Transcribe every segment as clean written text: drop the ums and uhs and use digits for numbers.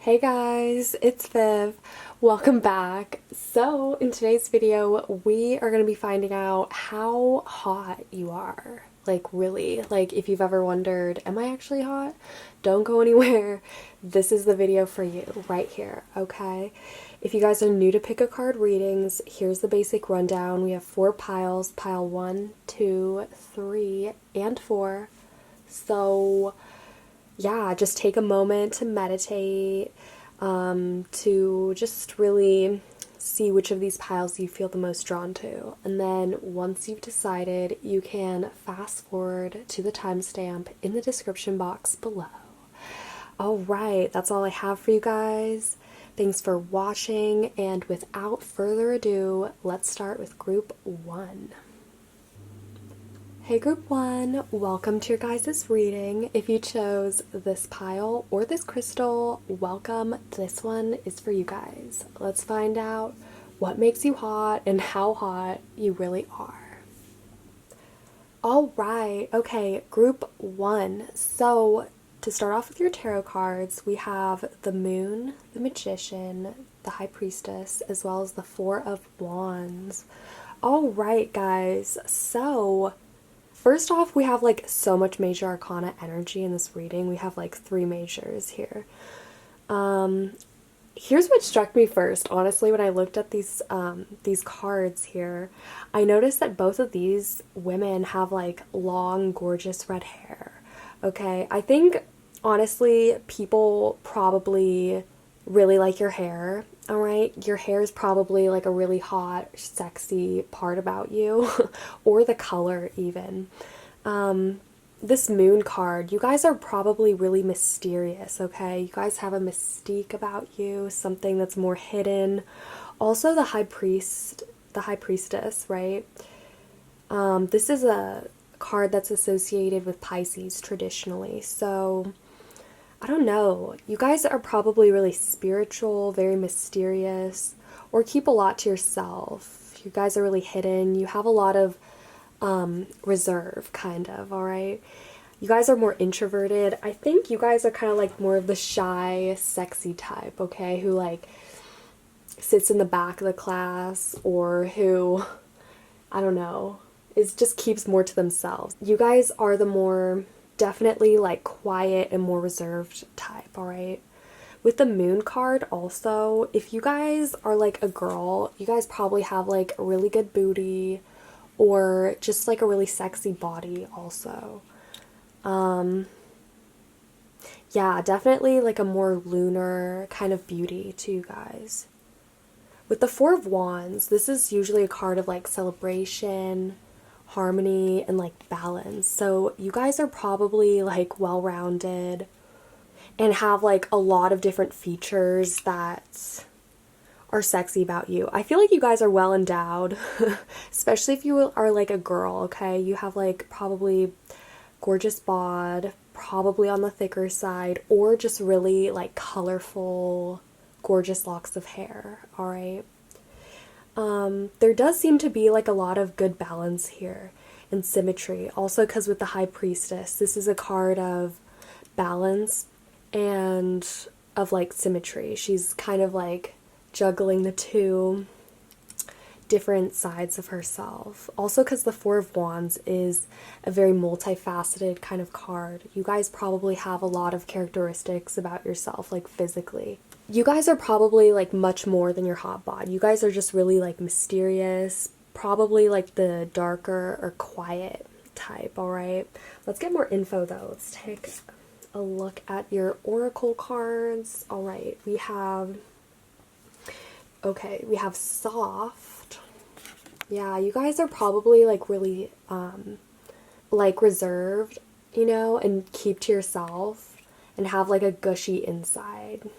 Hey guys, it's Viv. Welcome back. So, in today's video, we are going to be finding out how hot you are. Like, really. Like, if you've ever wondered, am I actually hot? Don't go anywhere. This is the video for you, right here, okay? If you guys are new to pick a card readings, here's the basic rundown. We have 4 piles, pile 1, 2, 3, and 4. So, yeah, just take a moment to meditate, to just really see which of these piles you feel the most drawn to. And then once you've decided, you can fast forward to the timestamp in the description box below. Alright, that's all I have for you guys. Thanks for watching, and without further ado, let's start with group 1. Hey group 1, welcome to your guys' reading. If you chose this pile or this crystal, welcome. This one is for you guys. Let's find out what makes you hot and how hot you really are. Alright, okay, group 1. So, to start off with your tarot cards, we have the Moon, the Magician, the High Priestess, as well as the Four of Wands. Alright guys, so first off, we have like so much major arcana energy in this reading. We have like 3 majors here. Here's what struck me first, honestly, when I looked at these cards here. I noticed that both of these women have like long, gorgeous red hair. Okay, I think honestly, people probably really like your hair. All right, your hair is probably like a really hot, sexy part about you, or the color even. This moon card, you guys are probably really mysterious, okay? You guys have a mystique about you, something that's more hidden. Also the high priestess, right? This is a card that's associated with Pisces traditionally, so I don't know. You guys are probably really spiritual, very mysterious, or keep a lot to yourself. You guys are really hidden. You have a lot of reserve, kind of, alright? You guys are more introverted. I think you guys are kind of like more of the shy, sexy type, okay? Who like sits in the back of the class, or who, I don't know, just keeps more to themselves. You guys are the more definitely like quiet and more reserved type, alright? With the moon card also, if you guys are like a girl, you guys probably have like a really good booty or just like a really sexy body also. Yeah, definitely like a more lunar kind of beauty to you guys. With the Four of Wands, this is usually a card of like celebration, harmony, and like balance. So you guys are probably like well-rounded and have like a lot of different features that are sexy about you. I feel like you guys are well endowed, especially if you are like a girl, okay? You have like probably gorgeous bod, probably on the thicker side, or just really like colorful, gorgeous locks of hair, all right? There does seem to be like a lot of good balance here and symmetry. Also, because with the High Priestess, this is a card of balance and of like symmetry. She's kind of like juggling the two different sides of herself. Also, because the Four of Wands is a very multifaceted kind of card. You guys probably have a lot of characteristics about yourself, like physically. You guys are probably like much more than your hot bod. You guys are just really like mysterious, probably like the darker or quiet type, alright? Let's get more info though. Let's take a look at your oracle cards. Alright, we have soft. Yeah, you guys are probably like really like reserved, you know, and keep to yourself and have like a gushy inside.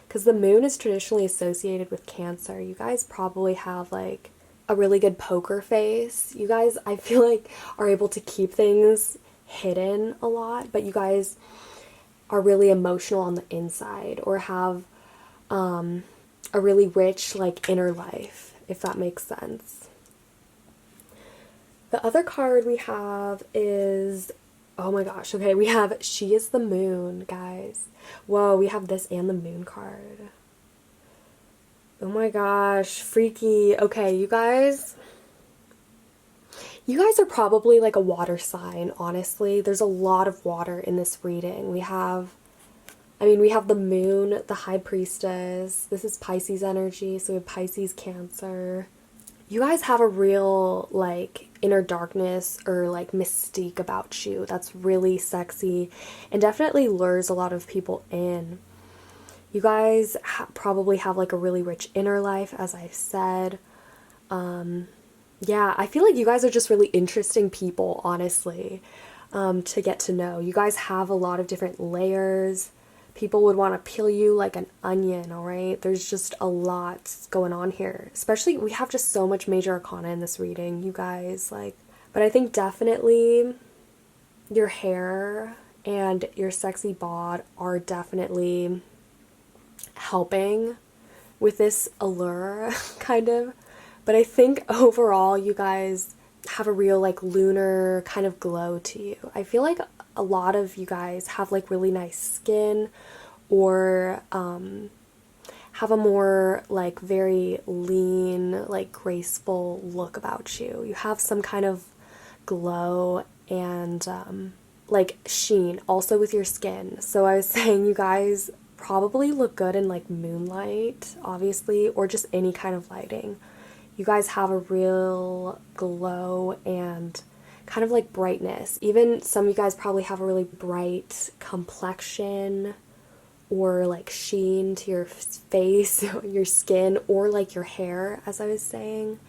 Because the moon is traditionally associated with Cancer. You guys probably have like a really good poker face. You guys, I feel like, are able to keep things hidden a lot, but you guys are really emotional on the inside, or have a really rich like inner life, if that makes sense. The other card we have is Oh my gosh. Okay, we have She is the Moon, guys. Whoa, we have this and the Moon card. Oh my gosh, freaky. Okay, you guys. You guys are probably like a water sign, honestly. There's a lot of water in this reading. We have the moon, the high priestess. This is Pisces energy, so we have Pisces, Cancer. You guys have a real, like, inner darkness or, like, mystique about you that's really sexy and definitely lures a lot of people in. You guys probably have, like, a really rich inner life, as I said. Yeah, I feel like you guys are just really interesting people, honestly, to get to know. You guys have a lot of different layers. People would want to peel you like an onion, all right? There's just a lot going on here. Especially, we have just so much major arcana in this reading, you guys. Like, but I think definitely your hair and your sexy bod are definitely helping with this allure, kind of. But I think overall, you guys have a real, like, lunar kind of glow to you. I feel like a lot of you guys have, like, really nice skin or have a more, like, very lean, like, graceful look about you. You have some kind of glow and, like, sheen also with your skin. So I was saying you guys probably look good in, like, moonlight, obviously, or just any kind of lighting. You guys have a real glow and kind of like brightness. Even some of you guys probably have a really bright complexion or like sheen to your face, your skin, or like your hair, as I was saying.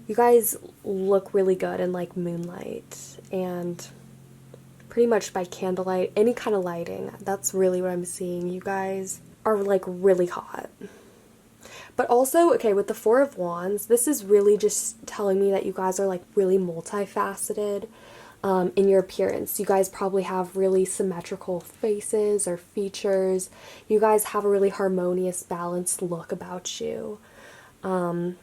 You guys look really good in like moonlight and pretty much by candlelight, any kind of lighting. That's really what I'm seeing. You guys are like really hot. But also, okay, with the Four of Wands, this is really just telling me that you guys are like really multifaceted in your appearance. You guys probably have really symmetrical faces or features. You guys have a really harmonious, balanced look about you. And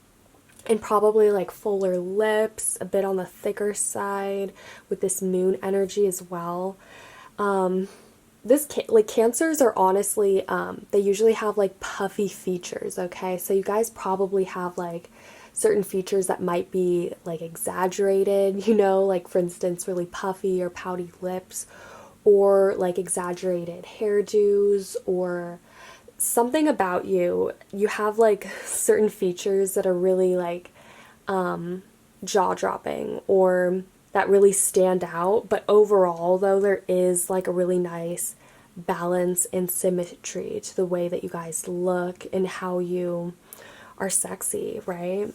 probably like fuller lips, a bit on the thicker side with this moon energy as well. Like cancers are honestly they usually have like puffy features, okay? So you guys probably have like certain features that might be like exaggerated, like for instance really puffy or pouty lips, or like exaggerated hairdos, or something about you. You have like certain features that are really like jaw-dropping or that really stand out, but overall though there is like a really nice balance and symmetry to the way that you guys look and how you are sexy, right?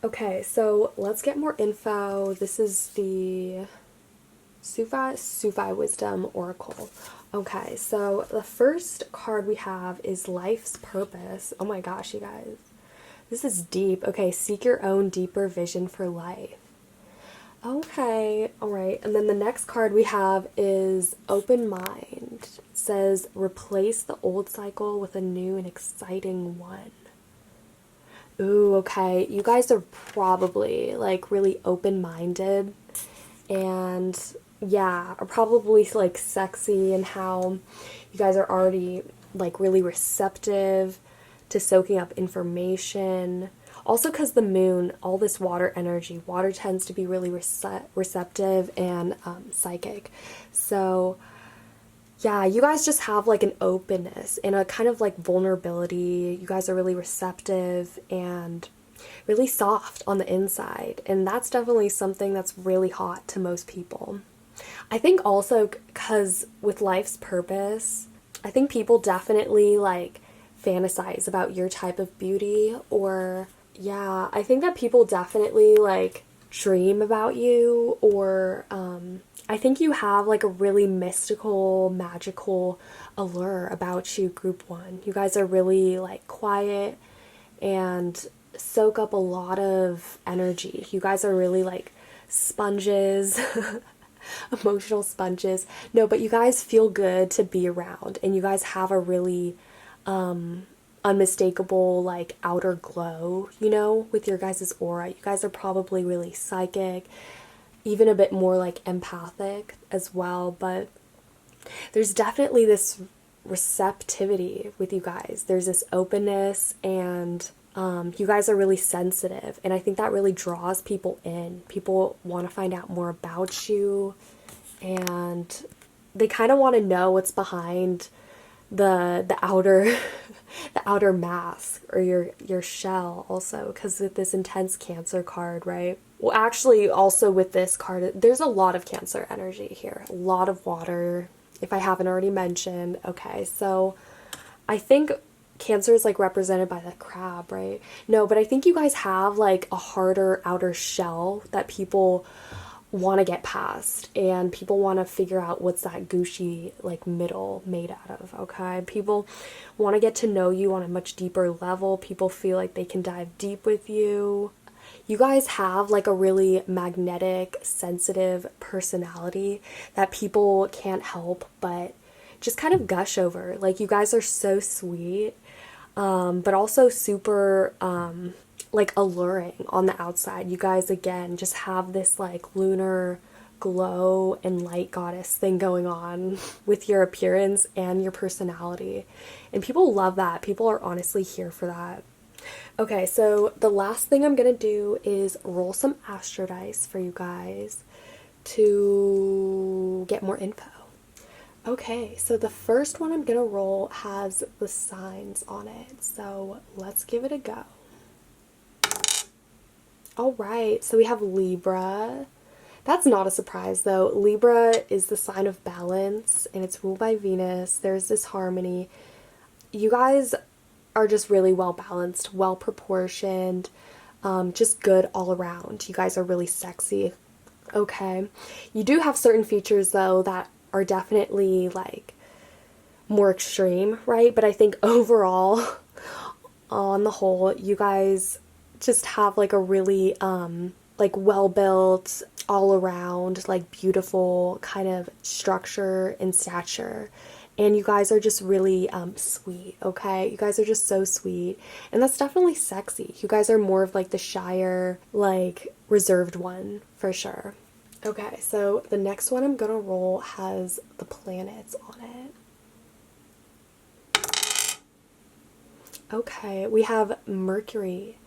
Okay, so let's get more info. This is the Sufi Wisdom Oracle. Okay, so the first card we have is Life's Purpose. Oh my gosh, you guys. This is deep. Okay, seek your own deeper vision for life. Okay, alright. And then the next card we have is Open Mind. It says, replace the old cycle with a new and exciting one. Ooh, okay. You guys are probably, like, really open-minded. And, yeah, are probably, like, sexy in how you guys are already, like, really receptive to soaking up information. Also because the moon, all this water energy, water tends to be really receptive and psychic. So, yeah, you guys just have like an openness and a kind of like vulnerability. You guys are really receptive and really soft on the inside. And that's definitely something that's really hot to most people. I think also because with Life's Purpose, I think people definitely like fantasize about your type of beauty, or yeah, I think that people definitely like dream about you, or I think you have like a really mystical, magical allure about you, Group 1. You guys are really like quiet and soak up a lot of energy. You guys are really like sponges, emotional sponges. No, but you guys feel good to be around, and you guys have a really unmistakable like outer glow, with your guys' aura. You guys are probably really psychic, even a bit more like empathic as well, but there's definitely this receptivity with you guys. There's this openness, and you guys are really sensitive, and I think that really draws people in. People want to find out more about you, and they kind of want to know what's behind the outer the outer mask, or your shell also, because with this intense Cancer card, right? Well, actually, also with this card, there's a lot of Cancer energy here, a lot of water, if I haven't already mentioned. Okay, so I think Cancer is like represented by the crab, right? No, but I think you guys have like a harder outer shell that people want to get past, and people want to figure out what's that gushy like middle made out of. Okay, people want to get to know you on a much deeper level. People feel like they can dive deep with you. You guys have like a really magnetic, sensitive personality that people can't help but just kind of gush over. Like, you guys are so sweet, but also super like alluring on the outside. You guys, again, just have this like lunar glow and light goddess thing going on with your appearance and your personality. And people love that. People are honestly here for that. Okay, so the last thing I'm gonna do is roll some astro dice for you guys to get more info. Okay, so the first one I'm gonna roll has the signs on it, so let's give it a go. All right, so we have Libra. That's not a surprise though. Libra is the sign of balance, and it's ruled by Venus. There's this harmony. You guys are just really well balanced, well proportioned, just good all around. You guys are really sexy. Okay, you do have certain features though that are definitely like more extreme, right? But I think overall, on the whole, you guys just have like a really like well built, all around like beautiful kind of structure and stature. And you guys are just really sweet, okay? You guys are just so sweet, and that's definitely sexy. You guys are more of like the shyer, like reserved one for sure. Okay, so the next one I'm gonna roll has the planets on it. Okay, we have Mercury.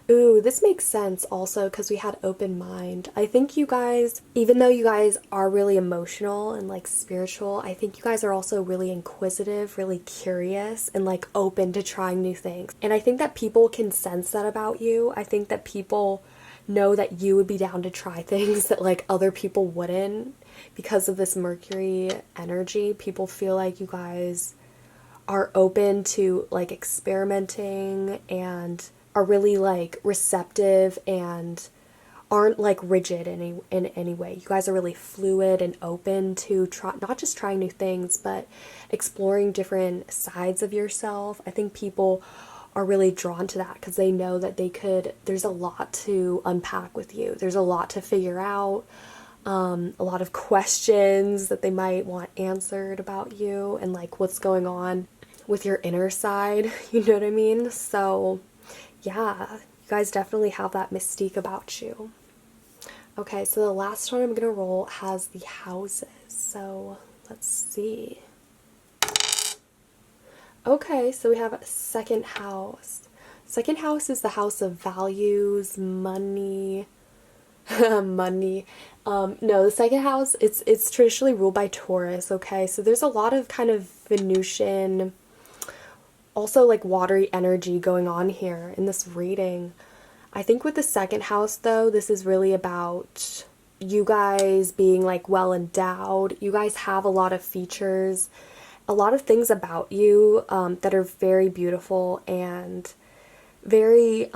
Ooh, this makes sense also because we had open mind. I think you guys, even though you guys are really emotional and like spiritual, I think you guys are also really inquisitive, really curious, and like open to trying new things. And I think that people can sense that about you. I think that people know that you would be down to try things that like other people wouldn't because of this Mercury energy. People feel like you guys are open to like experimenting and are really like receptive and aren't like rigid in any way. You guys are really fluid and open to try, not just trying new things, but exploring different sides of yourself. I think people are really drawn to that because they know that there's a lot to unpack with you. There's a lot to figure out. A lot of questions that they might want answered about you and like what's going on with your inner side, you know what I mean? So yeah, you guys definitely have that mystique about you. Okay, so the last one I'm gonna roll has the houses, so let's see. Okay, so we have a second house. Second house is the house of values, money, money. No, the second house, it's traditionally ruled by Taurus, okay? So there's a lot of kind of Venusian, also like watery energy going on here in this reading. I think with the second house though, this is really about you guys being like well endowed. You guys have a lot of features, a lot of things about you that are very beautiful and very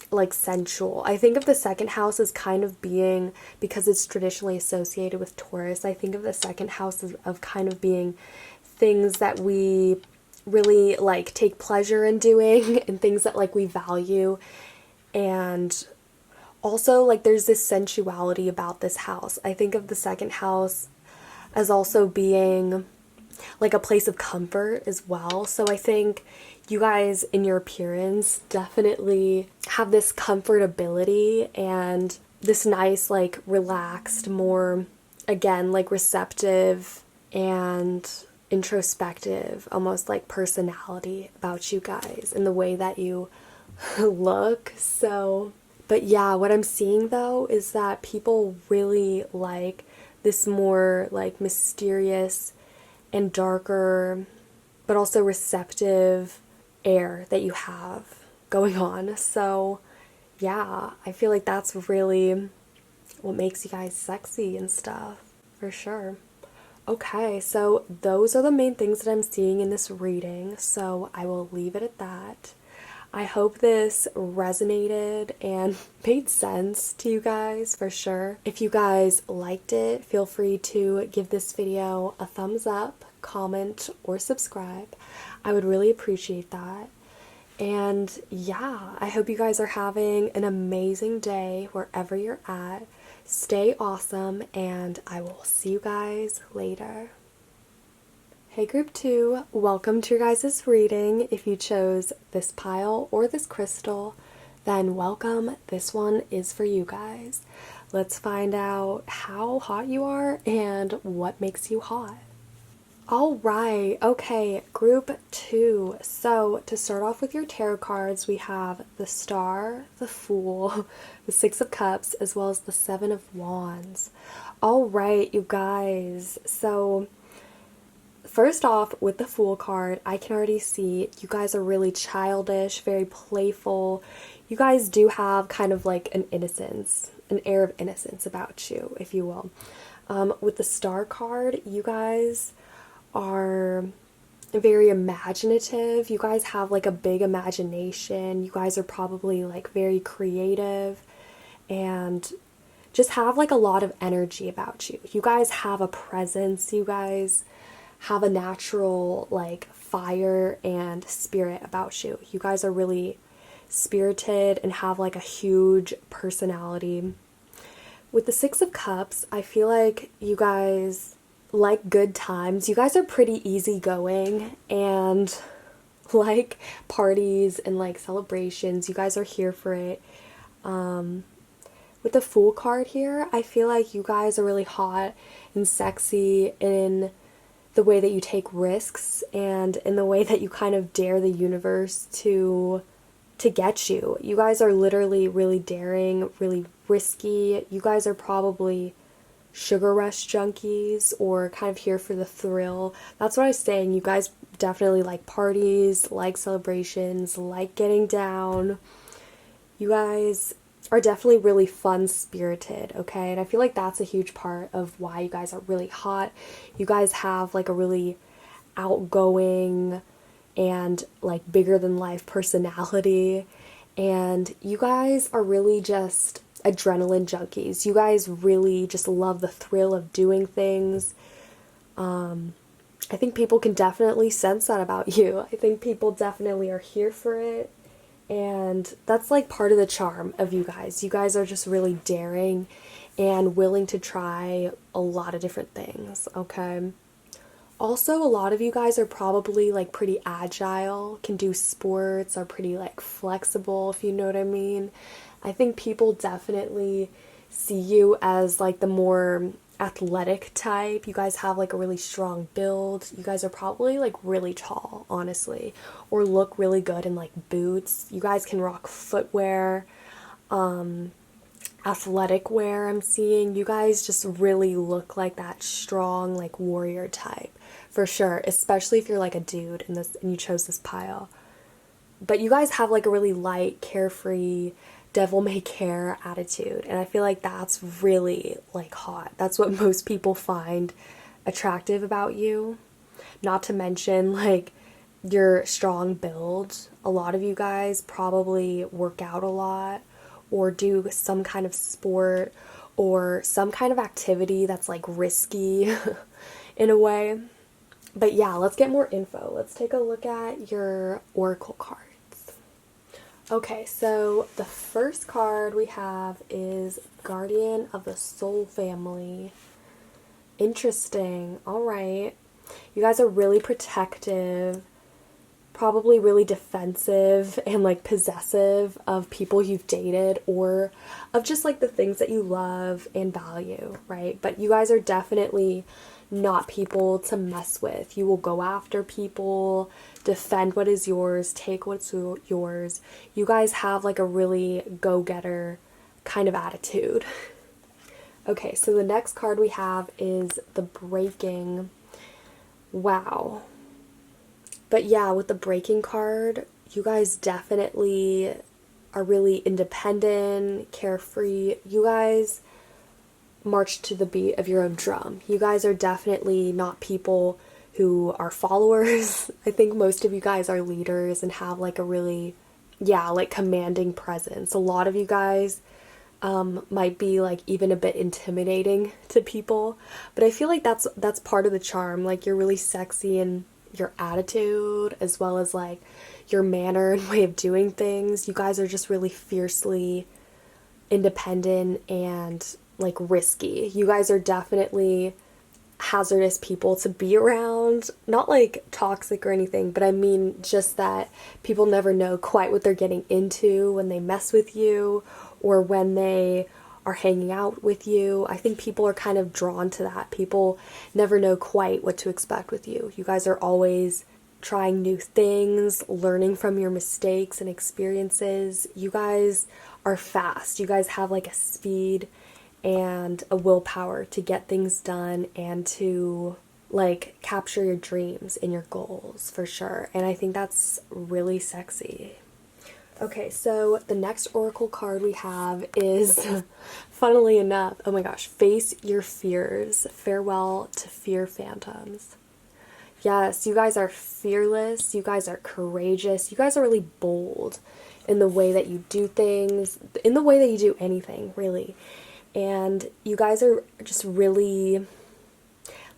like sensual. I think of the second house as kind of being, because it's traditionally associated with Taurus, I think of the second house of kind of being things that we really like take pleasure in doing and things that like we value. And also like there's this sensuality about this house. I think of the second house as also being like a place of comfort as well. So I think you guys in your appearance definitely have this comfortability, and this nice, like, relaxed, more, again, like, receptive and introspective, almost like personality about you guys and the way that you look. So, but yeah, what I'm seeing though is that people really like this more like mysterious and darker, but also receptive air that you have going on. So, yeah, I feel like that's really what makes you guys sexy and stuff, for sure. Okay, so those are the main things that I'm seeing in this reading, so I will leave it at that. I hope this resonated and made sense to you guys, for sure. If you guys liked it, feel free to give this video a thumbs up, comment, or subscribe. I would really appreciate that. And yeah, I hope you guys are having an amazing day wherever you're at. Stay awesome, and I will see you guys later. Hey group 2, welcome to your guys' reading. If you chose this pile or this crystal, then welcome. This one is for you guys. Let's find out how hot you are and what makes you hot. All right, okay, group 2. So to start off with your tarot cards, we have the Star, the Fool, the Six of Cups, as well as the Seven of Wands. All right, you guys. So first off, with the Fool card, I can already see you guys are really childish, very playful. You guys do have kind of like an innocence, an air of innocence about you, if you will. With the Star card, you guys are very imaginative. You guys have like a big imagination. You guys are probably like very creative and just have like a lot of energy about you. You guys have a presence. You guys have a natural like fire and spirit about you. You guys are really spirited and have like a huge personality. With the Six of Cups, I feel like you guys like good times. You guys are pretty easygoing and like parties and like celebrations. You guys are here for it. With the Fool card here, I feel like you guys are really hot and sexy in the way that you take risks and in the way that you kind of dare the universe to get you. You guys are literally really daring, really risky. You guys are probably sugar rush junkies or kind of here for the thrill. That's what I was saying. You guys definitely like parties, like celebrations, like getting down. You guys are definitely really fun spirited, okay? And I feel like that's a huge part of why you guys are really hot. You guys have like a really outgoing and like bigger than life personality, and you guys are really just adrenaline junkies. You guys really just love the thrill of doing things. I think people can definitely sense that about you. I think people definitely are here for it. And that's like part of the charm of you guys. You guys are just really daring and willing to try a lot of different things, okay? Also, a lot of you guys are probably like pretty agile, can do sports, are pretty like flexible, if you know what I mean. I think people definitely see you as like the more athletic type. You guys have like a really strong build. You guys are probably like really tall, honestly, or look really good in like boots. You guys can rock footwear, athletic wear. I'm seeing you guys just really look like that strong like warrior type, for sure, especially if you're like a dude in this and you chose this pile. But you guys have like a really light, carefree, devil may care attitude, and I feel like that's really like hot. That's what most people find attractive about you. Not to mention like your strong build. A lot of you guys probably work out a lot or do some kind of sport or some kind of activity that's like risky in a way. But yeah, let's get more info. Let's take a look at your oracle cards. Okay, so the first card we have is Guardian of the Soul Family. Interesting. All right. You guys are really protective probably really defensive and like possessive of people you've dated or of just like the things that you love and value, right? But you guys are definitely not people to mess with. You will go after people, defend what is yours, take what's yours. You guys have like a really go-getter kind of attitude. Okay, so the next card we have is the Breaking. Wow. But yeah, with the Breaking card, you guys definitely are really independent, carefree. You guys march to the beat of your own drum. You guys are definitely not people who are followers. I think most of you guys are leaders and have like a really, yeah, like commanding presence. A lot of you guys might be like even a bit intimidating to people, but I feel like that's part of the charm. Like you're really sexy in your attitude as well as like your manner and way of doing things. You guys are just really fiercely independent and like risky. You guys are definitely hazardous people to be around. Not like toxic or anything, but I mean just that people never know quite what they're getting into when they mess with you or when they are hanging out with you. I think people are kind of drawn to that. People never know quite what to expect with you. You guys are always trying new things, learning from your mistakes and experiences. You guys are fast. You guys have like a speed and a willpower to get things done and to like capture your dreams and your goals for sure. And I think that's really sexy. Okay, so the next oracle card we have is, funnily enough, oh my gosh, Face Your Fears. Farewell to Fear Phantoms. Yes, you guys are fearless. You guys are courageous. You guys are really bold in the way that you do things, in the way that you do anything, really. And you guys are just really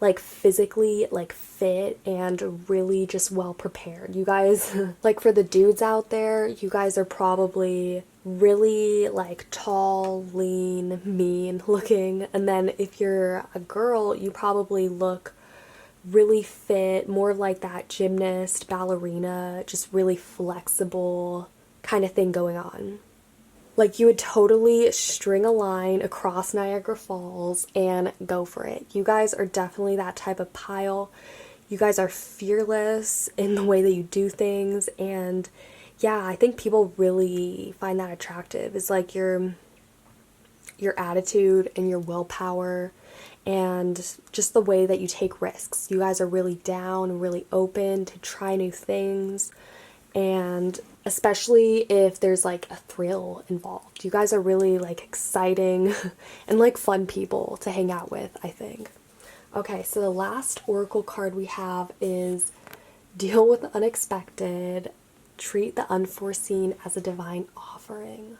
like physically like fit and really just well prepared. You guys, like for the dudes out there, you guys are probably really like tall, lean, mean looking. And then if you're a girl, you probably look really fit, more like that gymnast, ballerina, just really flexible kind of thing going on. Like you would totally string a line across Niagara Falls and go for it. You guys are definitely that type of pile. You guys are fearless in the way that you do things. And yeah, I think people really find that attractive. It's like your attitude and your willpower and just the way that you take risks. You guys are really down and really open to try new things. And especially if there's like a thrill involved. You guys are really like exciting and like fun people to hang out with, I think. Okay, so the last oracle card we have is Deal with the Unexpected, Treat the Unforeseen as a Divine Offering.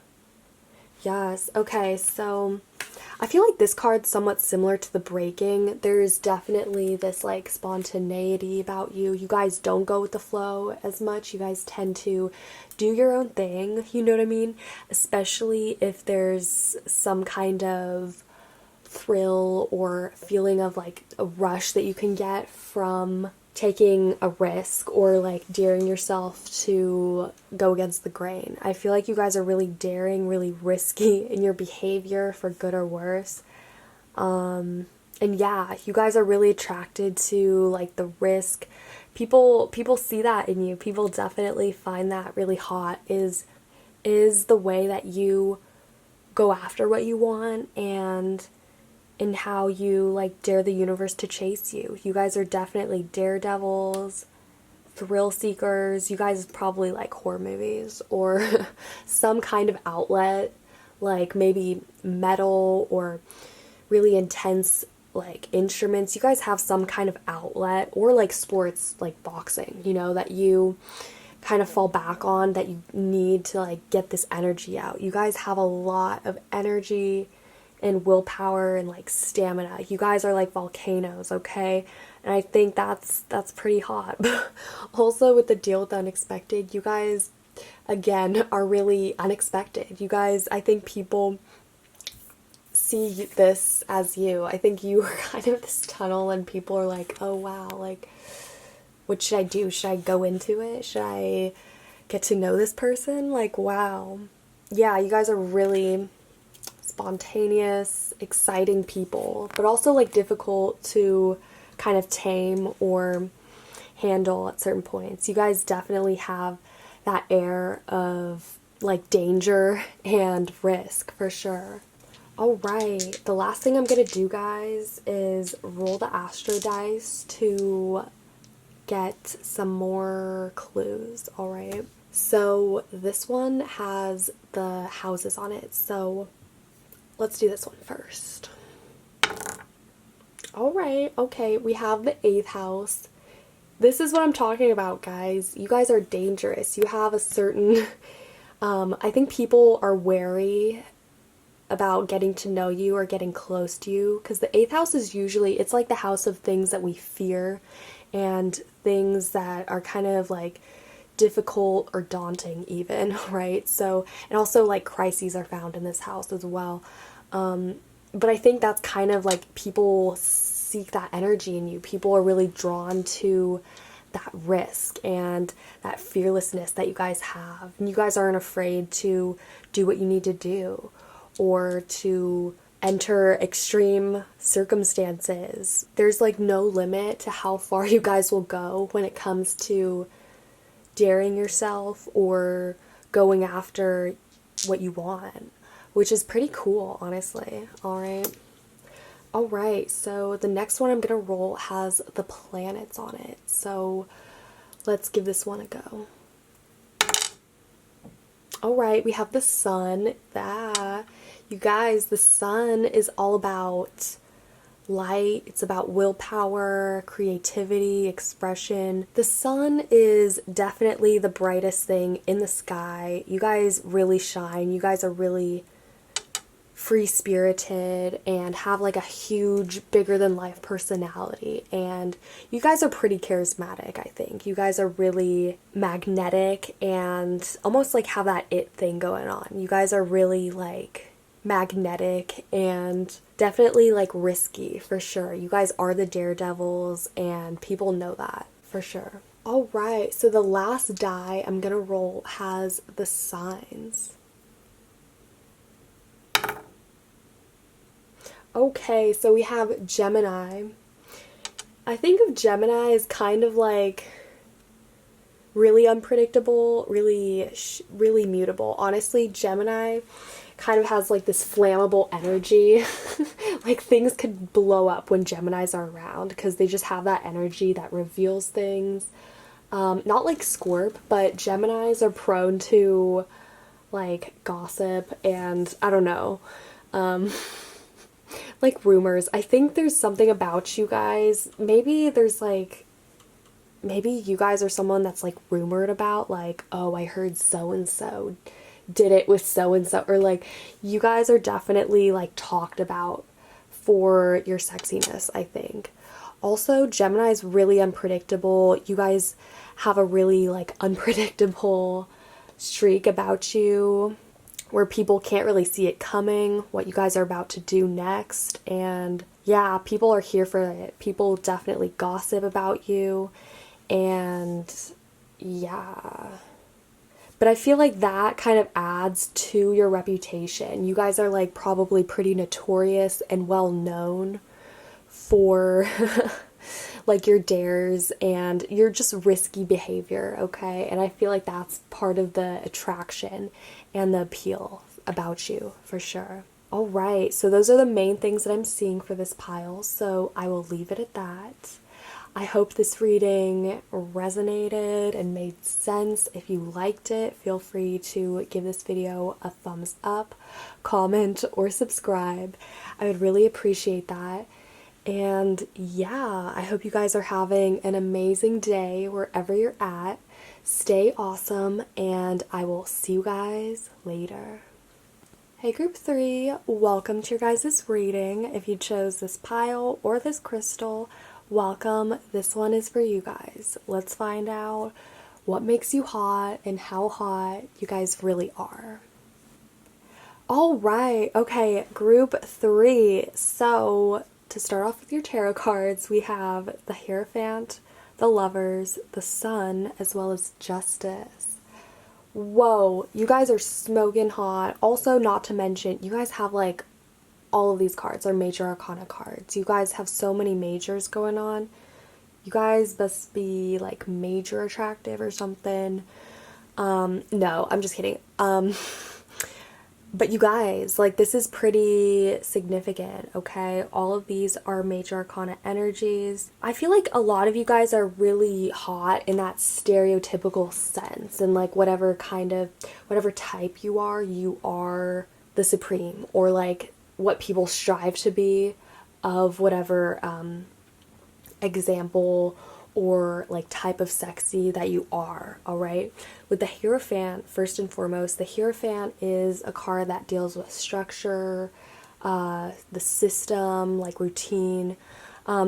Yes, okay, so I feel like this card's somewhat similar to the Breaking. There's definitely this like spontaneity about you. You guys don't go with the flow as much. You guys tend to do your own thing, you know what I mean? Especially if there's some kind of thrill or feeling of like a rush that you can get from taking a risk or like daring yourself to go against the grain. I feel like you guys are really daring, really risky in your behavior for good or worse. And yeah, you guys are really attracted to like the risk. People see that in you. People definitely find that really hot is the way that you go after what you want and in how you like dare the universe to chase you. You guys are definitely daredevils, thrill seekers. You guys probably like horror movies or some kind of outlet, like maybe metal or really intense like instruments. You guys have some kind of outlet or like sports like boxing, you know, that you kind of fall back on, that you need to like get this energy out. You guys have a lot of energy and willpower and like stamina. You guys are like volcanoes, okay? And I think that's pretty hot. Also with the Deal with the Unexpected, you guys again are really unexpected. You guys, I think people see this as you. I think you are kind of this tunnel and people are like, oh wow, like What should I do? Should I go into it? Should I get to know this person? Like, wow. Yeah, you guys are really spontaneous, exciting people, but also like difficult to kind of tame or handle at certain points. You guys definitely have that air of like danger and risk for sure. All right, the last thing I'm gonna do, guys, is roll the astro dice to get some more clues. All right, so this one has the houses on it, so let's do this one first. All right, okay, we have the 8th house. This is what I'm talking about, guys. You guys are dangerous. You have a certain I think people are wary about getting to know you or getting close to you, because the 8th house is usually, it's like the house of things that we fear and things that are kind of like difficult or daunting even, right? So, and also like crises are found in this house as well. But I think that's kind of like people seek that energy in you. People are really drawn to that risk and that fearlessness that you guys have. And you guys aren't afraid to do what you need to do or to enter extreme circumstances. There's like no limit to how far you guys will go when it comes to daring yourself or going after what you want, which is pretty cool, honestly. All right, so the next one I'm gonna roll has the planets on it, so let's give this one a go. All right, we have the sun. You guys, the sun is all about light. It's about willpower, creativity, expression. The sun is definitely the brightest thing in the sky. You guys really shine. You guys are really free-spirited and have like a huge, bigger than life personality, and you guys are pretty charismatic. I think you guys are really magnetic and almost like have that it thing going on. You guys are really like magnetic and definitely like risky for sure. You guys are the daredevils and people know that for sure. All right, so the last die I'm gonna roll has the signs. Okay, so we have Gemini. I think of Gemini as kind of like really unpredictable, really mutable. Honestly, Gemini kind of has like this flammable energy. Like things could blow up when Geminis are around because they just have that energy that reveals things. Not like Scorp, but Geminis are prone to like gossip and I don't know. Like rumors. I think there's something about you guys. Maybe you guys are someone that's like rumored about, like, oh, I heard so and so did it with so and so, or like you guys are definitely like talked about for your sexiness, I think. Also, Gemini is really unpredictable. You guys have a really like unpredictable streak about you, where people can't really see it coming, what you guys are about to do next. And yeah, people are here for it. People definitely gossip about you. And yeah. But I feel like that kind of adds to your reputation. You guys are like probably pretty notorious and well known for like your dares and your just risky behavior, okay? And I feel like that's part of the attraction and the appeal about you, for sure. All right, so those are the main things that I'm seeing for this pile, so I will leave it at that. I hope this reading resonated and made sense. If you liked it, feel free to give this video a thumbs up, comment, or subscribe. I would really appreciate that. And yeah, I hope you guys are having an amazing day wherever you're at. Stay awesome, and I will see you guys later. Hey group 3, welcome to your guys' reading. If you chose this pile or this crystal, welcome. This one is for you guys. Let's find out what makes you hot and how hot you guys really are. All right, okay, group 3. So to start off with your tarot cards, we have the Hierophant, the Lovers, the Sun, as well as Justice. Whoa, you guys are smoking hot. Also, not to mention, you guys have like all of these cards are major arcana cards. You guys have so many majors going on. You guys must be like major attractive or something. No, I'm just kidding. But you guys, like, this is pretty significant, okay? All of these are major arcana energies. I feel like a lot of you guys are really hot in that stereotypical sense, and like whatever type you are the supreme, or like what people strive to be of whatever example or like type of sexy that you are, all right? With the Hierophant, first and foremost, the Hierophant is a card that deals with structure, the system, like routine.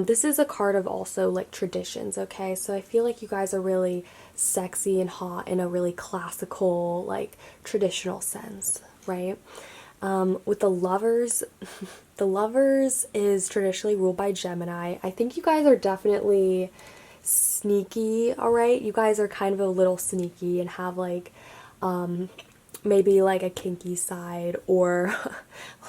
This is a card of also like traditions, okay? So I feel like you guys are really sexy and hot in a really classical, like traditional sense, right? With the Lovers, the Lovers is traditionally ruled by Gemini. I think you guys are definitely sneaky, all right? You guys are kind of a little sneaky and have like maybe like a kinky side, or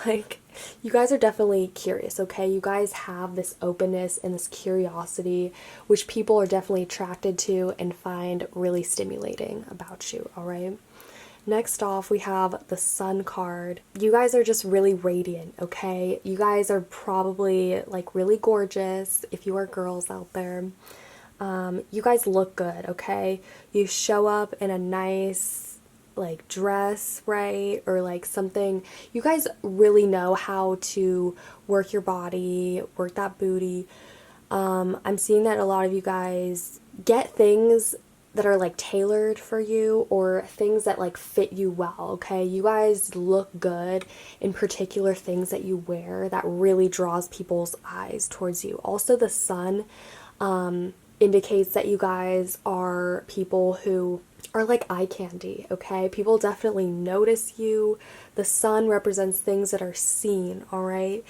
like you guys are definitely curious, okay? You guys have this openness and this curiosity which people are definitely attracted to and find really stimulating about you, all right? Next off, we have the Sun card. You guys are just really radiant, okay? You guys are probably like really gorgeous if you are girls out there. You guys look good, okay? You show up in a nice like dress, right? Or like something. You guys really know how to work your body, work that booty. I'm seeing that a lot of you guys get things that are like tailored for you, or things that like fit you well, okay? You guys look good in particular things that you wear that really draws people's eyes towards you. Also, the Sun indicates that you guys are people who are like eye candy, okay? People definitely notice you. The Sun represents things that are seen, all right?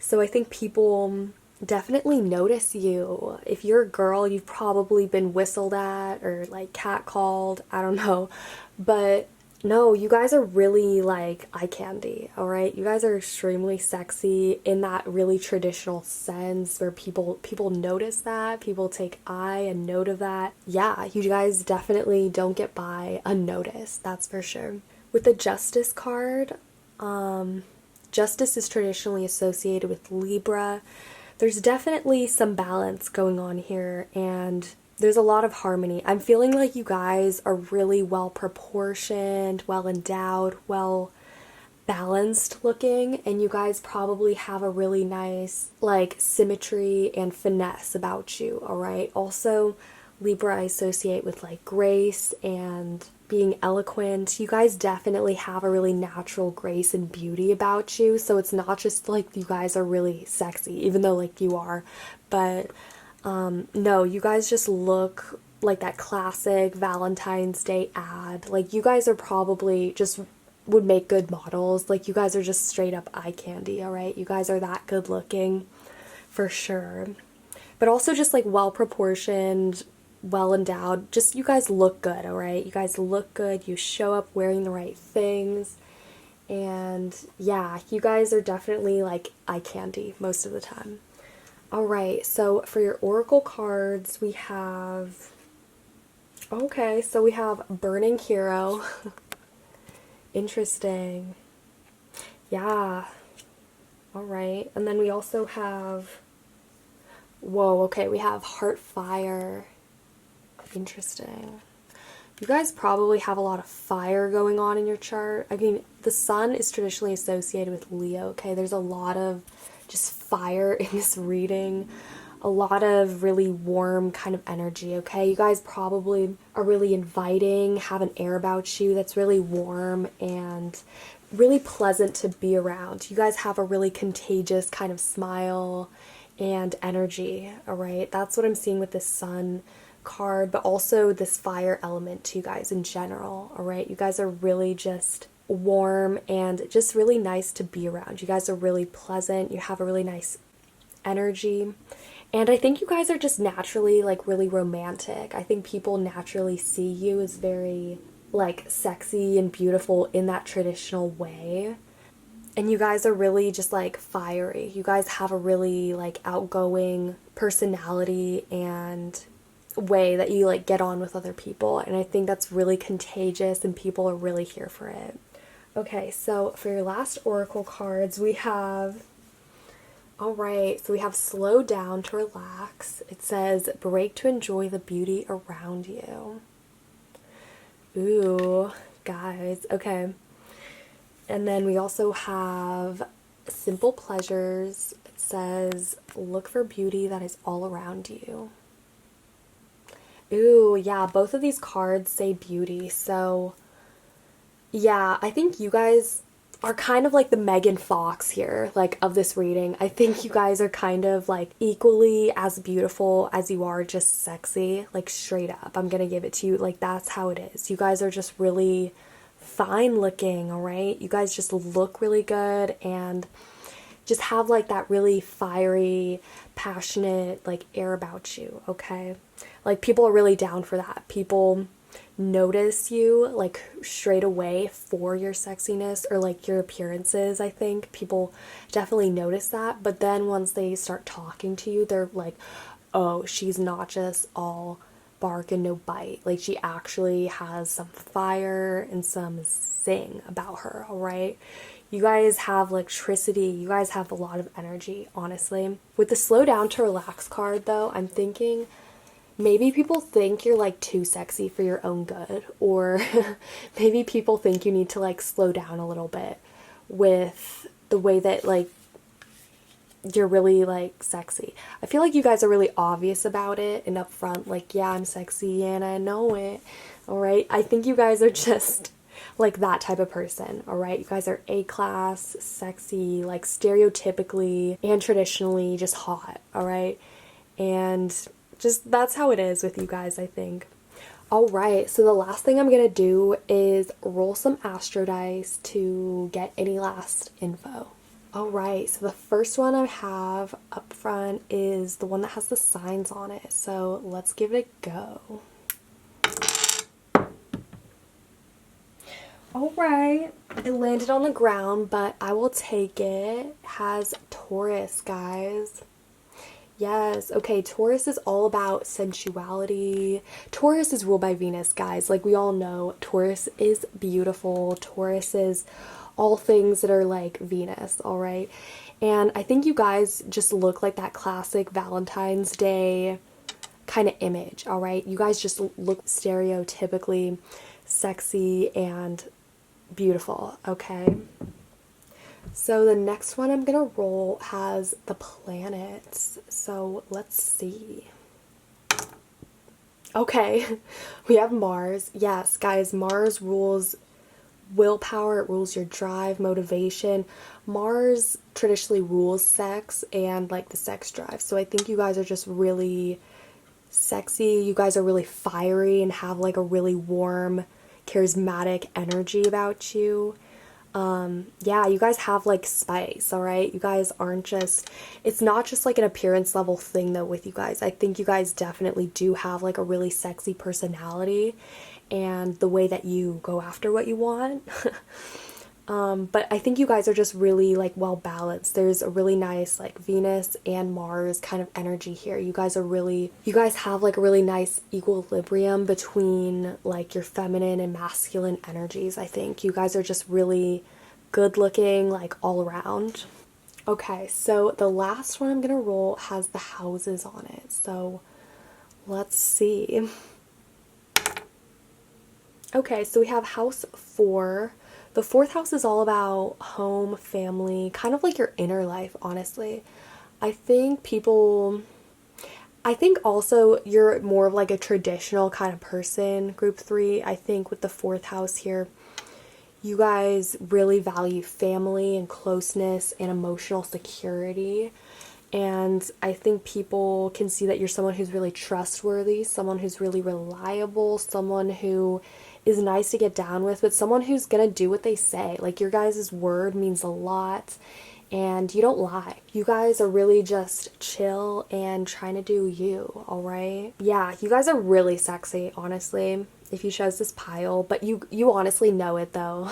So I think people definitely notice you. If you're a girl, you've probably been whistled at or like catcalled, I don't know. But no, you guys are really like eye candy, all right? You guys are extremely sexy in that really traditional sense where people notice that, people take eye and note of that. Yeah, you guys definitely don't get by unnoticed, that's for sure. With the Justice card, Justice is traditionally associated with Libra. There's definitely some balance going on here, and there's a lot of harmony. I'm feeling like you guys are really well proportioned, well endowed, well balanced looking, and you guys probably have a really nice like symmetry and finesse about you, all right? Also, Libra I associate with like grace and being eloquent. You guys definitely have a really natural grace and beauty about you, so it's not just like you guys are really sexy, even though like you are, but no, you guys just look like that classic Valentine's Day ad. Like, you guys are probably just would make good models. Like, you guys are just straight up eye candy, all right? You guys are that good looking for sure. But also just like well proportioned, well endowed. Just you guys look good, all right? You guys look good. You show up wearing the right things. And yeah, you guys are definitely like eye candy most of the time. Alright, so for your oracle cards, we have, okay, so we have Burning Hero. Interesting. Yeah. Alright, and then we also have, whoa, okay, we have Heartfire. Interesting. You guys probably have a lot of fire going on in your chart. I mean, the Sun is traditionally associated with Leo, okay? There's a lot of just fire in this reading, a lot of really warm kind of energy, okay? You guys probably are really inviting, have an air about you that's really warm and really pleasant to be around. You guys have a really contagious kind of smile and energy, all right? That's what I'm seeing with this Sun card, but also this fire element to you guys in general, all right? You guys are really just warm and just really nice to be around. You guys are really pleasant. You have a really nice energy. And I think you guys are just naturally like really romantic. I think people naturally see you as very like sexy and beautiful in that traditional way. And you guys are really just like fiery. You guys have a really like outgoing personality and way that you like get on with other people. And I think that's really contagious and people are really here for it. Okay, so for your last oracle cards, we have, all right, so we have slow down to relax. It says break to enjoy the beauty around you. Ooh, guys, okay. And then we also have simple pleasures. It says look for beauty that is all around you. Ooh, yeah, both of these cards say beauty. So, yeah, I think you guys are kind of like the Megan Fox here, like of this reading. I think you guys are kind of like equally as beautiful as you are just sexy, like straight up. I'm gonna give it to you. Like, that's how it is. You guys are just really fine looking, all right? You guys just look really good and just have like that really fiery, passionate like air about you, okay? Like, people are really down for that. People notice you like straight away for your sexiness or like your appearances. I think people definitely notice that, but then once they start talking to you, they're like, oh, she's not just all bark and no bite. Like, she actually has some fire and some zing about her, all right? You guys have electricity. You guys have a lot of energy, honestly. With the slow down to relax card, though, I'm thinking maybe people think you're like too sexy for your own good, or maybe people think you need to like slow down a little bit with the way that like you're really like sexy. I feel like you guys are really obvious about it and upfront, like, yeah, I'm sexy and I know it. All right. I think you guys are just like that type of person. All right. You guys are A-class, sexy, like stereotypically and traditionally just hot. All right. And just that's how it is with you guys, I think. All right, so the last thing I'm gonna do is roll some astro dice to get any last info. All right, so the first one I have up front is the one that has the signs on it. So let's give it a go. All right, it landed on the ground, but I will take it. It has Taurus, guys. Yes, okay, Taurus is all about sensuality. Taurus is ruled by Venus, guys. Like, we all know Taurus is beautiful. Taurus is all things that are like Venus, all right? And I think you guys just look like that classic Valentine's Day kind of image, all right? You guys just look stereotypically sexy and beautiful, okay? So the next one I'm gonna roll has the planets. So let's see. Okay, we have Mars. Yes, guys, Mars rules willpower, it rules your drive, motivation. Mars traditionally rules sex and like the sex drive. So I think you guys are just really sexy. You guys are really fiery and have like a really warm, charismatic energy about you. Yeah, you guys have like spice, all right? You guys aren't just, it's not just like an appearance level thing though with you guys. I think you guys definitely do have like a really sexy personality and the way that you go after what you want. But I think you guys are just really like well balanced. There's a really nice like Venus and Mars kind of energy here. You guys have like a really nice equilibrium between like your feminine and masculine energies. I think you guys are just really good looking like all around. Okay, so the last one I'm gonna roll has the houses on it. So let's see. Okay, so we have house 4. The 4th house is all about home, family, kind of like your inner life, honestly. I think also you're more of like a traditional kind of person, group 3. I think with the 4th house here, you guys really value family and closeness and emotional security. And I think people can see that you're someone who's really trustworthy, someone who's really reliable, someone who is nice to get down with, but someone who's gonna do what they say. Like, your guys' word means a lot, and you don't lie. You guys are really just chill and trying to do you, alright? Yeah, you guys are really sexy, honestly, if you chose this pile, but you honestly know it though.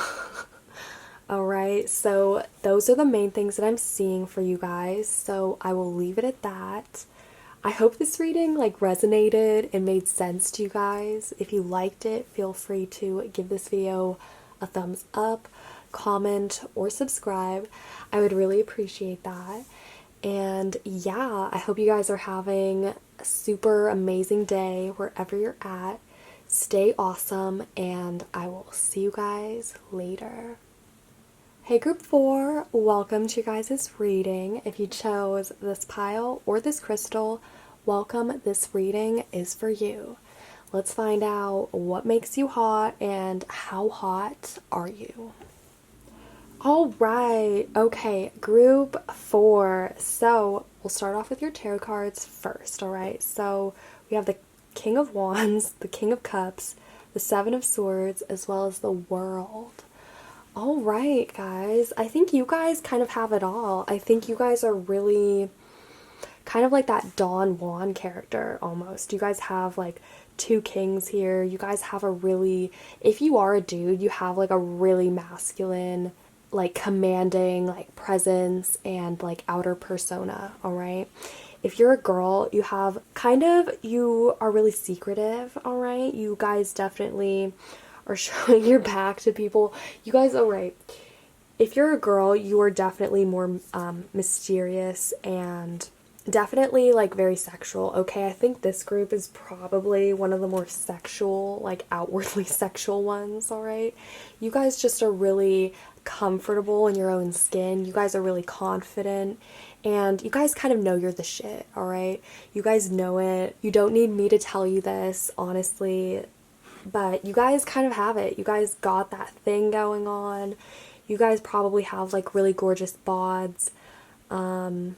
Alright, so those are the main things that I'm seeing for you guys, so I will leave it at that. I hope this reading like resonated and made sense to you guys. If you liked it, feel free to give this video a thumbs up, comment, or subscribe. I would really appreciate that. And yeah, I hope you guys are having a super amazing day wherever you're at. Stay awesome, and I will see you guys later. Hey group 4, welcome to your guys' reading. If you chose this pile or this crystal, welcome, this reading is for you. Let's find out what makes you hot and how hot are you. Alright, okay, group 4. So we'll start off with your tarot cards first, alright? So we have the King of Wands, the King of Cups, the Seven of Swords, as well as the World. All right, guys, I think you guys kind of have it all. I think you guys are really kind of like that Don Juan character almost. You guys have like two kings here. You guys have a really, if you are a dude, you have like a really masculine, like commanding like presence and like outer persona, all right? If you're a girl, you have kind of, you are really secretive, all right? You guys definitely or showing your back to people. You guys, alright, if you're a girl, you are definitely more mysterious and definitely like very sexual, okay? I think this group is probably one of the more sexual, like outwardly sexual ones, alright? You guys just are really comfortable in your own skin. You guys are really confident, and you guys kind of know you're the shit, alright? You guys know it. You don't need me to tell you this, honestly. But you guys kind of have it. You guys got that thing going on. You guys probably have like really gorgeous bods. And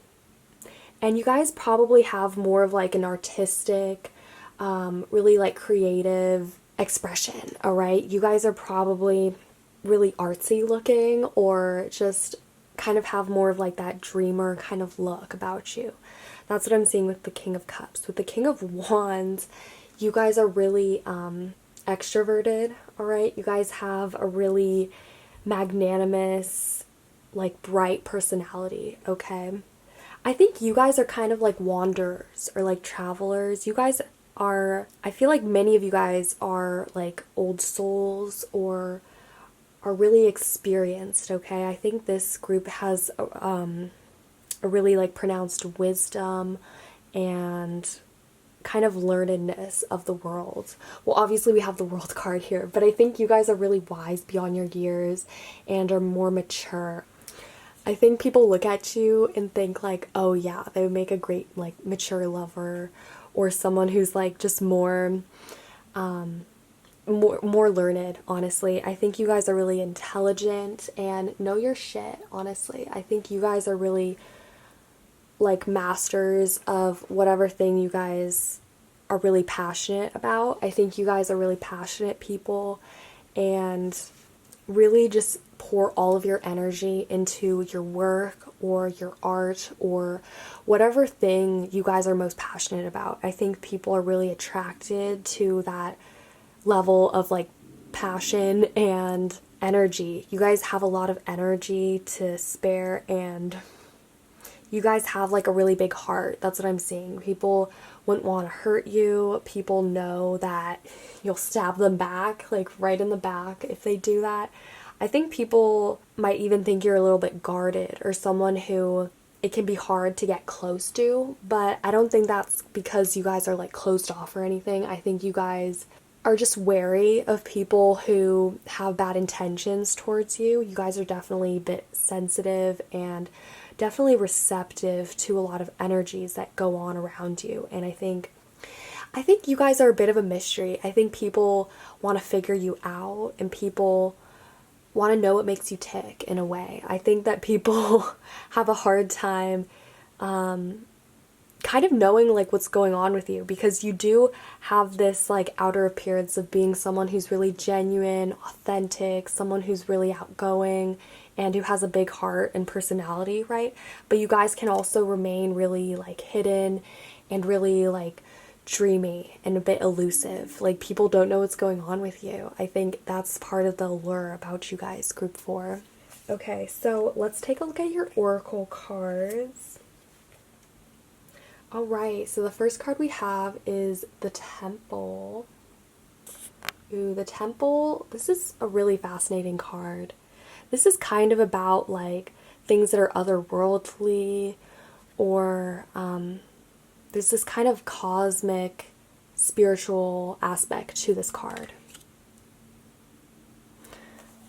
you guys probably have more of like an artistic, really like creative expression, alright? You guys are probably really artsy looking, or just kind of have more of like that dreamer kind of look about you. That's what I'm seeing with the King of Cups. With the King of Wands, you guys are really extroverted, alright? You guys have a really magnanimous, like bright personality, okay? I think you guys are kind of like wanderers or like travelers. You guys are, I feel like many of you guys are like old souls or are really experienced, okay? I think this group has a really like pronounced wisdom and kind of learnedness of the world. Well, obviously we have the World card here, but I think you guys are really wise beyond your years and are more mature. I think people look at you and think like, oh yeah, they would make a great like mature lover, or someone who's like just more learned, honestly. I think you guys are really intelligent and know your shit, honestly. I think you guys are really like masters of whatever thing you guys are really passionate about. I think you guys are really passionate people and really just pour all of your energy into your work or your art or whatever thing you guys are most passionate about. I think people are really attracted to that level of like passion and energy. You guys have a lot of energy to spare, and you guys have like a really big heart. That's what I'm seeing. People wouldn't want to hurt you. People know that you'll stab them back, like right in the back if they do that. I think people might even think you're a little bit guarded or someone who it can be hard to get close to, but I don't think that's because you guys are like closed off or anything. I think you guys are just wary of people who have bad intentions towards you. You guys are definitely a bit sensitive and definitely receptive to a lot of energies that go on around you. And I think you guys are a bit of a mystery. I think people want to figure you out, and people want to know what makes you tick in a way. I think that people have a hard time kind of knowing like what's going on with you, because you do have this like outer appearance of being someone who's really genuine, authentic, someone who's really outgoing and who has a big heart and personality, right? But you guys can also remain really like hidden and really like dreamy and a bit elusive. Like people don't know what's going on with you. I think that's part of the allure about you guys, group 4. Okay, so let's take a look at your oracle cards. All right, so the first card we have is the Temple. Ooh, the Temple. This is a really fascinating card. This is kind of about like things that are otherworldly, or there's this kind of cosmic, spiritual aspect to this card.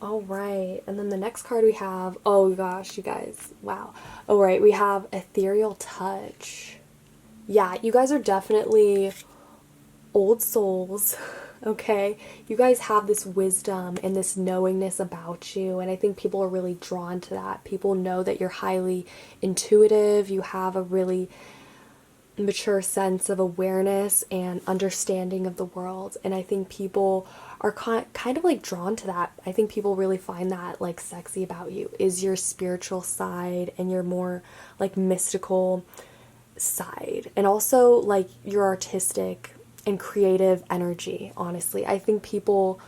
All right, and then the next card we have, oh gosh, you guys, wow. All right, we have Ethereal Touch. Yeah, you guys are definitely old souls, okay? You guys have this wisdom and this knowingness about you, and I think people are really drawn to that. People know that you're highly intuitive, you have a really mature sense of awareness and understanding of the world, and I think people are kind of like drawn to that. I think people really find that like sexy about you, is your spiritual side and your more like mystical side, and also like your artistic and creative energy. Honestly, I think people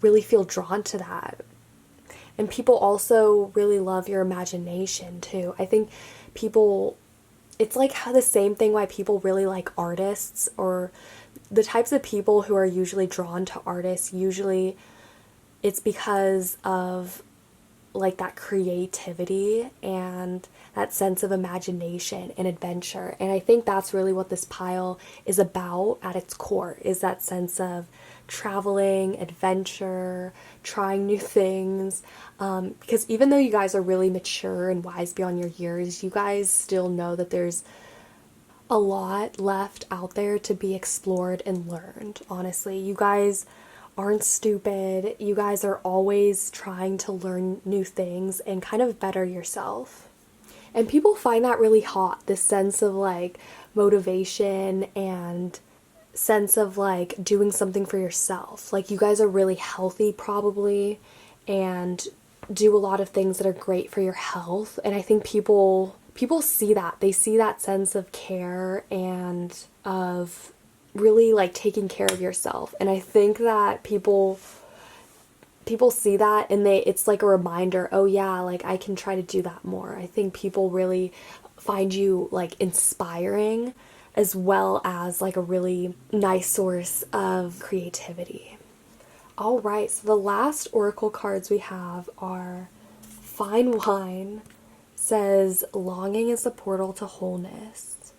really feel drawn to that, and people also really love your imagination too. I think people, it's like how the same thing why people really like artists, or the types of people who are usually drawn to artists, usually it's because of like that creativity and that sense of imagination and adventure. And I think that's really what this pile is about at its core, is that sense of traveling, adventure, trying new things. Because even though you guys are really mature and wise beyond your years, you guys still know that there's a lot left out there to be explored and learned. Honestly, you guys aren't stupid. You guys are always trying to learn new things and kind of better yourself. And people find that really hot, this sense of like motivation and sense of like doing something for yourself. Like you guys are really healthy probably, and do a lot of things that are great for your health. And I think people see that. They see that sense of care and of really like taking care of yourself. And I think that people see that, and it's like a reminder, oh yeah, like I can try to do that more. I think people really find you like inspiring, as well as like a really nice source of creativity. All right, so the last oracle cards we have are Fine Wine. Says longing is the portal to wholeness.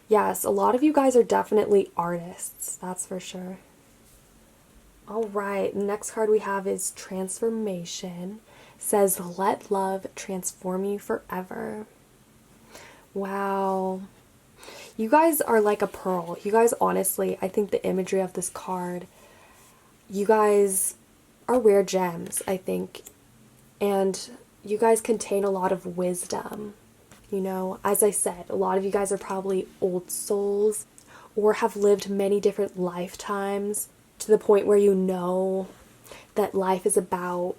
Yes, a lot of you guys are definitely artists, that's for sure. All right, the next card we have is Transformation. Says let love transform you forever. Wow. You guys are like a pearl. You guys, honestly, I think the imagery of this card, you guys are rare gems, I think. And you guys contain a lot of wisdom. You know, as I said, a lot of you guys are probably old souls or have lived many different lifetimes, to the point where you know that life is about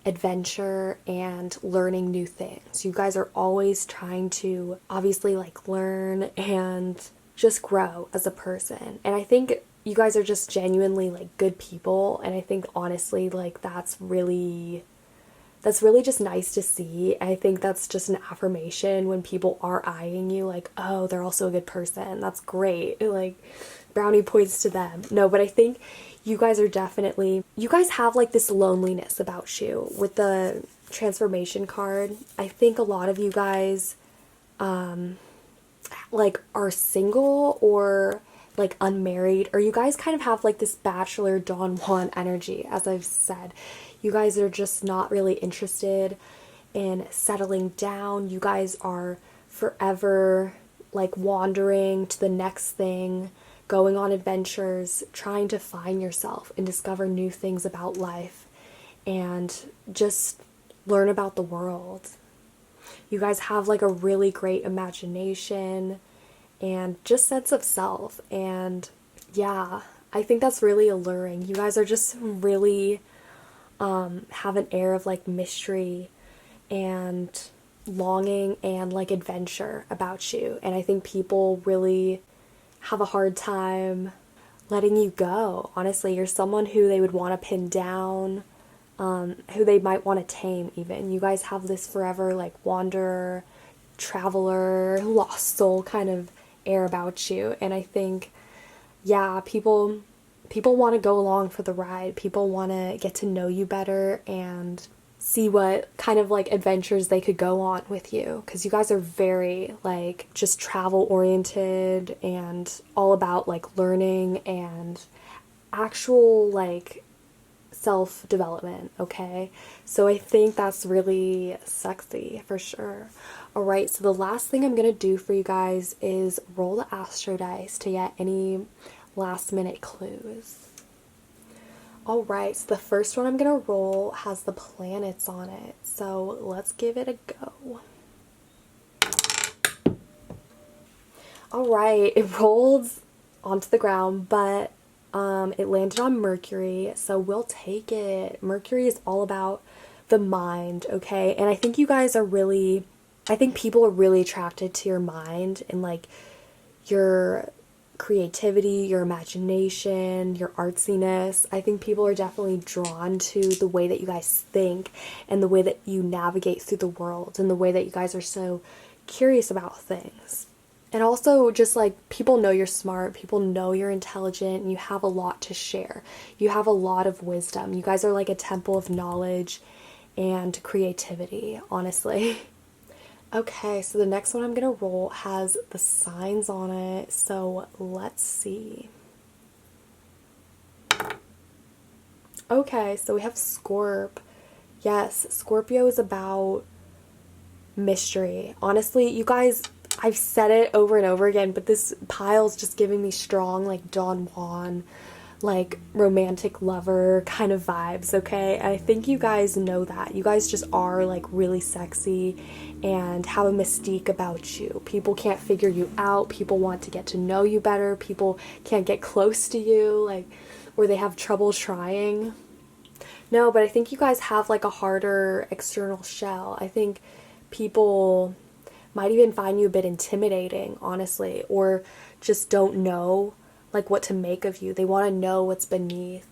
adventure and learning new things. You guys are always trying to obviously like learn and just grow as a person. And I think you guys are just genuinely like good people, and I think honestly like that's really just nice to see. I think that's just an affirmation when people are eyeing you like, oh, they're also a good person. That's great. Like, brownie points to them. No, but I think you guys are definitely, you guys have like this loneliness about you with the Transformation card. I think a lot of you guys like are single or like unmarried, or you guys kind of have like this Bachelor Don Juan energy, as I've said. You guys are just not really interested in settling down. You guys are forever like wandering to the next thing, going on adventures, trying to find yourself and discover new things about life and just learn about the world. You guys have like a really great imagination, and just sense of self. And yeah, I think that's really alluring. You guys are just really have an air of like mystery and longing and like adventure about you. And I think people really have a hard time letting you go. Honestly, you're someone who they would want to pin down, who they might want to tame even. You guys have this forever like wanderer, traveler, lost soul kind of air about you. And I think, yeah, people want to go along for the ride. People want to get to know you better and see what kind of like adventures they could go on with you, because you guys are very like just travel oriented and all about like learning and actual like self development, okay? So I think that's really sexy for sure. All right, so the last thing I'm gonna do for you guys is roll the astro dice to get any last minute clues. All right, so the first one I'm gonna roll has the planets on it, so let's give it a go. All right, it rolled onto the ground, but it landed on Mercury, so we'll take it. Mercury is all about the mind, okay? And I think you guys are really, I think people are really attracted to your mind and like your creativity, your imagination, your artsiness. I think people are definitely drawn to the way that you guys think and the way that you navigate through the world and the way that you guys are so curious about things. And also just like people know you're smart, people know you're intelligent, and you have a lot to share. You have a lot of wisdom. You guys are like a temple of knowledge and creativity, honestly. Okay, so the next one I'm gonna roll has the signs on it, so let's see. Okay, so we have Scorp. Yes, Scorpio is about mystery. Honestly, you guys, I've said it over and over again, but this pile's just giving me strong, like, Don Juan, like, romantic lover kind of vibes, okay? I think you guys know that. You guys just are, like, really sexy and have a mystique about you. People can't figure you out. People want to get to know you better. People can't get close to you, like, or they have trouble trying. No, but I think you guys have, like, a harder external shell. I think people might even find you a bit intimidating, honestly, or just don't know like what to make of you. They want to know what's beneath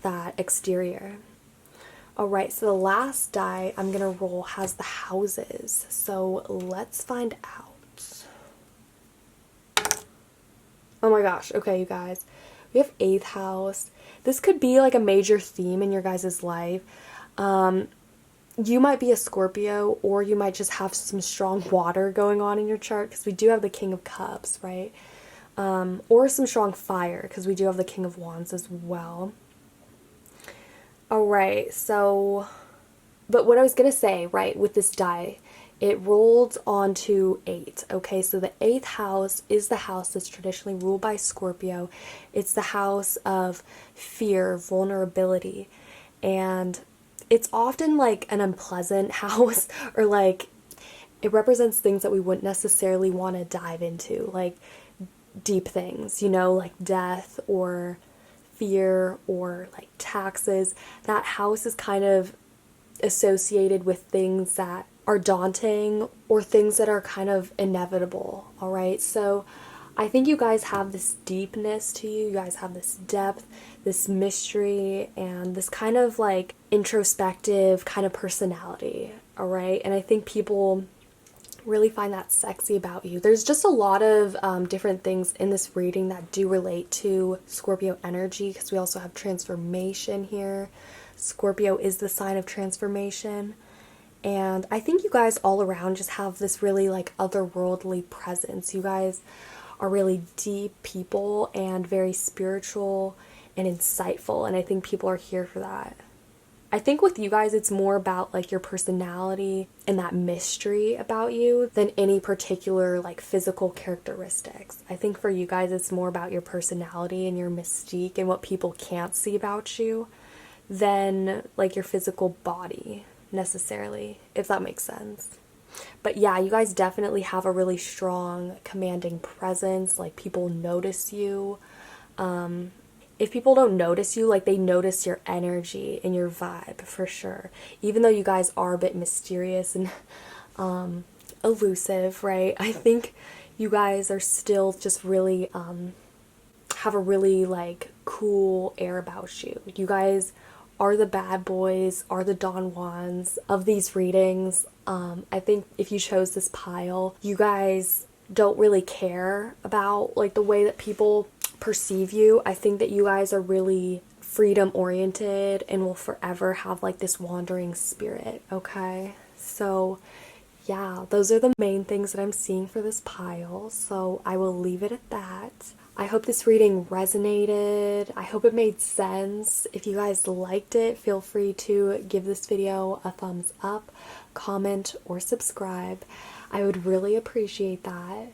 that exterior. All right, so the last die I'm gonna roll has the houses, so let's find out. Oh my gosh, okay, you guys, we have 8th house. This could be like a major theme in your guys' life. You might be a Scorpio, or you might just have some strong water going on in your chart, because we do have the King of Cups, right? Or some strong fire, because we do have the King of Wands as well. Alright, so, but what I was going to say, right, with this die, it rolled onto 8, okay? So the 8th house is the house that's traditionally ruled by Scorpio. It's the house of fear, vulnerability, and it's often like an unpleasant house, or like it represents things that we wouldn't necessarily want to dive into, like deep things, you know, like death or fear or like taxes. That house is kind of associated with things that are daunting or things that are kind of inevitable, all right? So I think you guys have this deepness to you. You guys have this depth, this mystery, and this kind of like introspective kind of personality, all right? And I think people really find that sexy about you. There's just a lot of different things in this reading that do relate to Scorpio energy, because we also have transformation here. Scorpio is the sign of transformation. And I think you guys all around just have this really like otherworldly presence. You guys are really deep people and very spiritual and insightful, and I think people are here for that. I think with you guys, it's more about like your personality and that mystery about you than any particular like physical characteristics. I think for you guys, it's more about your personality and your mystique and what people can't see about you than like your physical body necessarily, if that makes sense. But yeah, you guys definitely have a really strong, commanding presence. Like, people notice you. If people don't notice you, like, they notice your energy and your vibe for sure. Even though you guys are a bit mysterious and elusive, right? I think you guys are still just really have a really like cool air about you. You guys are the bad boys, are the Don Juans of these readings. I think if you chose this pile, you guys don't really care about like the way that people perceive you. I think that you guys are really freedom oriented and will forever have like this wandering spirit, okay? So yeah, those are the main things that I'm seeing for this pile, so I will leave it at that. I hope this reading resonated. I hope it made sense. If you guys liked it, feel free to give this video a thumbs up, comment, or subscribe. I would really appreciate that.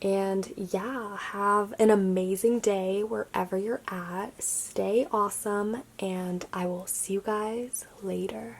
And yeah, have an amazing day wherever you're at. Stay awesome, and I will see you guys later.